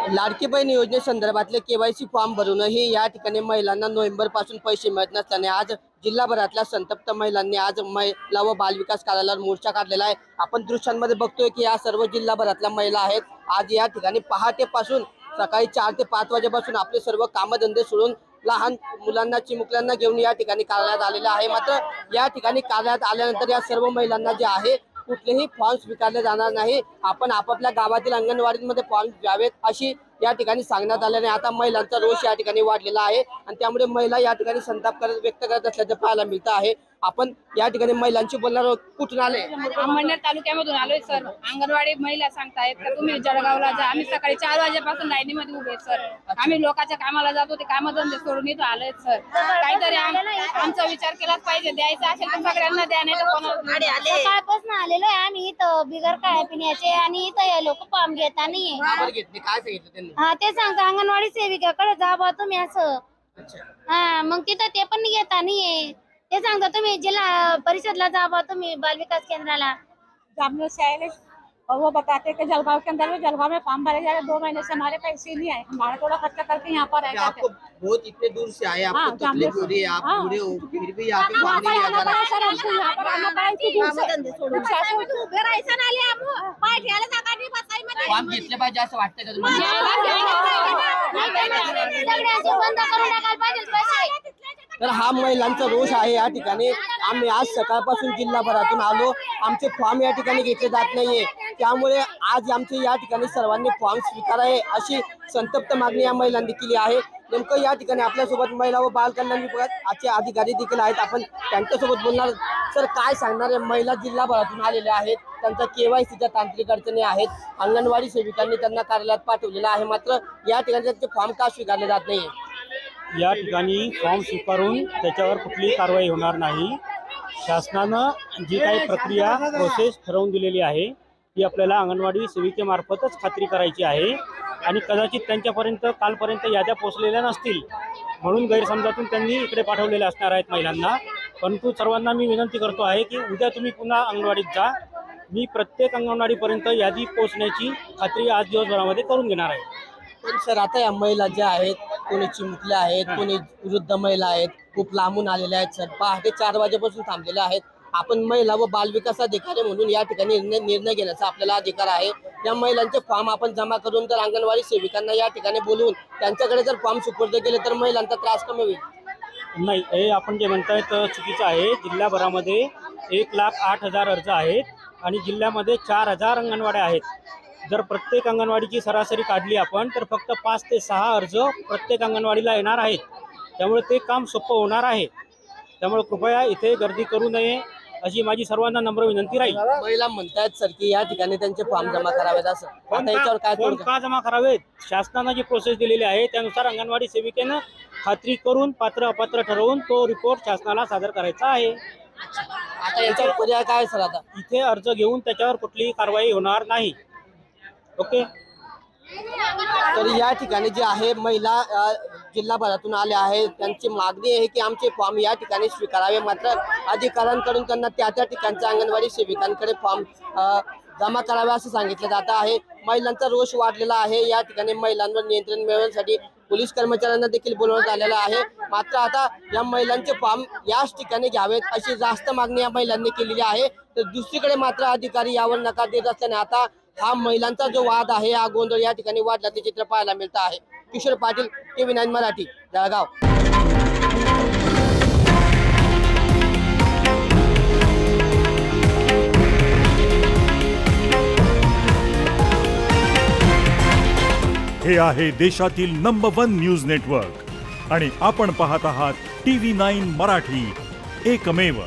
Ladki Bahin योजनेसंदर्भातले KYC form भरूनही या ठिकाणी महिलांना नोव्हेंबर पासून पैसे मिळत नसल्याने आज जिल्हाभरातल्या संतप्त महिलांनी आज महिला व बालविकास कार्यालयावर मोर्चा काढलेला आहे। आपण दृश्यांमध्ये बघतोय की या सर्व जिल्हाभरातल्या महिला आहेत। आज या ठिकाणी पहाटेपासून सकाळी 4 ते 5 वाजेपासून आपले सर्व कामधंदे सोडून लहान मुलांना चिमुकल्यांना घेऊन या ठिकाणी कार्यालयात आलेले आहे। मात्र या ठिकाणी कार्यालयात आल्यानंतर या सर्व महिलांना जे आहे कुठलेही फॉर्म स्वीकारले जाणार नाही। आपण आपापल्या गावातील अंगणवाडीमध्ये फॉर्म द्यावेत अशी या ठिकाणी सांगण्यात आल्याने आता महिलांचा रोष या ठिकाणी वाढलेला आहे आणि त्यामुळे महिला या ठिकाणी संताप व्यक्त करत असल्याचे पाहायला मिळतं आहे। आपण या ठिकाणी महिलांची बोलणार आहोत। कुठून आले? अहमदनगर तालुक्यामधून आलोय सर। अंगणवाडी महिला सांगतायत का तुम्ही जळगावला जा। आम्ही सकाळी 4 वाजेपासून लाईनीमध्ये उभे सर। आम्ही लोकांच्या कामाला जातो, ते कामधंदे सोडून इथं आलोय सर। काहीतरी आमचा विचार केलाच पाहिजे। द्यायचा असेल तर सगळ्यांना द्या, नाही तर कोणाला आले। सकाळपासून आलेलो आहे आम्ही इथं बिगर काय पिण्याचे आणि इथं हे लोक फॉर्म घेता नाहीये। काय सांगितलं त्यांनी? हा ते सांगता अंगणवाडी सेविकाकडे जा बा तुम्ही असं। हा मग तिथं ते पण घेता नाहीये। ते सांगता तुम्ही जिल्हा परिषदला जा बा तुम्ही बाल विकास केंद्राला। जामनगर से आए और वो बताते हैं कि जलगांव के अंदर में जलगांव में फॉर्म भरे जा रहे 2 महीने से हमारे पैसे नहीं आए। हमारा थोड़ा खर्चा करके यहाँ पर आए। आपको बहुत इतने दूर से आए, आपको तकलीफ हो रही है, आप बूढ़े हो, फिर भी यहाँ पे फॉर्म नहीं लिया जा रहा है। फॉर्म घेतले पाहिजे असं वाटतं का सगळ्यांचे बंद करून टाकायला पाहिजे पैसे। तर हा महिलांचा रोष आहे। या ठिकाणी आम्ही आज सकाळपासून जिल्हाभरातून आलो, आमचे फॉर्म या ठिकाणी घेतले जात नाहीये, त्यामुळे आज आमचे या ठिकाणी सर्वांनी फॉर्म स्वीकारावे अशी संतप्त मागणी या महिलांनी केली आहे। नेमकं या ठिकाणी आपल्यासोबत महिला व बाल कल्याण विभागाचे अधिकारी देखील आहेत, आपण त्यांच्यासोबत बोलणार। सर काय सांगणार आहे? महिला जिल्हाभरातून आलेल्या आहेत, त्यांचा केवायसीच्या तांत्रिक अडचणी आहेत, अंगणवाडी सेविकांनी त्यांना कार्यालयात पाठवलेलं आहे, मात्र या ठिकाणी त्यांचे फॉर्म का स्वीकारले जात नाहीये? या ठिकाणी फॉर्म स्वीकारून त्याच्यावर कुठलीही कारवाई होणार नाही। शासनानं जी काही प्रक्रिया प्रोसेस ठरवून दिलेली आहे ती आपल्याला अंगणवाडी सेविकेमार्फतच खात्री करायची आहे आणि कदाचित त्यांच्यापर्यंत कालपर्यंत याद्या पोचलेल्या नसतील म्हणून गैरसमजातून त्यांनी इकडे पाठवलेले असणार आहेत महिलांना। परंतु सर्वांना मी विनंती करतो आहे की उद्या तुम्ही पुन्हा अंगणवाडीत जा। मी प्रत्येक अंगणवाडीपर्यंत यादी पोचण्याची खात्री आज दिवसभरामध्ये करून घेणार आहे। पण सर आता या महिला ज्या आहेत, कोणी चिमुकल्या आहेत, कोणी वृद्ध महिला आहेत, खूप लांबून आलेल्या आहेत सर, पहाटे 4 वाजेपासून थांबलेल्या आहेत। आपण महिला व बालविकास अधिकारी म्हणून या ठिकाणी निर्णय घेण्याचा आपल्याला अधिकार आहे। या महिलांचे फॉर्म आपण जमा करून तर अंगणवाडी सेविकांना या ठिकाणी बोलवून त्यांच्याकडे जर फॉर्म सुपूर्द केले तर महिलांचा त्रास कमी होईल। नाही, हे आपण जे म्हणताय तर चुकीचं आहे। जिल्हाभरामध्ये 1,08,000 अर्ज आहेत आणि जिल्ह्यामध्ये 4,000 अंगणवाड्या आहेत। जर प्रत्येक अंगणवाडीची सरासरी काढली आपण तर फक्त 5 ते 6 अर्ज प्रत्येक अंगणवाडीला येणार आहेत, त्यामुळे ते काम सोपं होणार आहे। त्यामुळे कृपया इथे गर्दी करू नये अशी माझी सर्वांना नम्र विनंती राहील। महिला म्हणतात सर की या ठिकाणी त्यांचे फॉर्म जमा करावेत असं, आता याच्यावर काय तोडगा? का जमा करावेत? शासनानं जी प्रोसेस दिलेली आहे त्यानुसार अंगणवाडी सेविकेनं खात्री करून पात्र अपात्र ठरवून तो रिपोर्ट शासनाला सादर करायचा आहे। आता याच्यावर पर्याय काय सर? आता इथे अर्ज घेऊन त्याच्यावर कुठलीही कारवाई होणार नाही। ओके। तर या ठिकाणी जे आहे महिला जिल्हाभरातून आल्या आहेत, त्यांची मागणी आहे की आमचे फॉर्म या ठिकाणी स्वीकारावे, मात्र अधिकाऱ्यांकडून त्यांना त्या ठिकाणच्या अंगणवाडी सेविकांकडे फॉर्म जमा करावे असं सांगितलं जात आहे। महिलांचा रोष वाढलेला आहे। या ठिकाणी महिलांवर नियंत्रण मिळवण्यासाठी पोलीस कर्मचाऱ्यांना देखील बोलवण्यात आलेलं आहे, मात्र आता या महिलांचे फॉर्म याच ठिकाणी घ्यावेत अशी जास्त मागणी या महिलांनी केलेली आहे। तर दुसरीकडे मात्र अधिकारी यावर नकार देत असल्याने आता हा महिलांचा जो वाद आहे, हा गोंधळ या ठिकाणी वाढला ते चित्र पाहायला मिळतं आहे। किशोर पाटील, TV9 मराठी, जळगाव। हे आहे देशातील नंबर 1 न्यूज नेटवर्क आणि आपण पाहत आहात TV9 मराठी, एकमेव।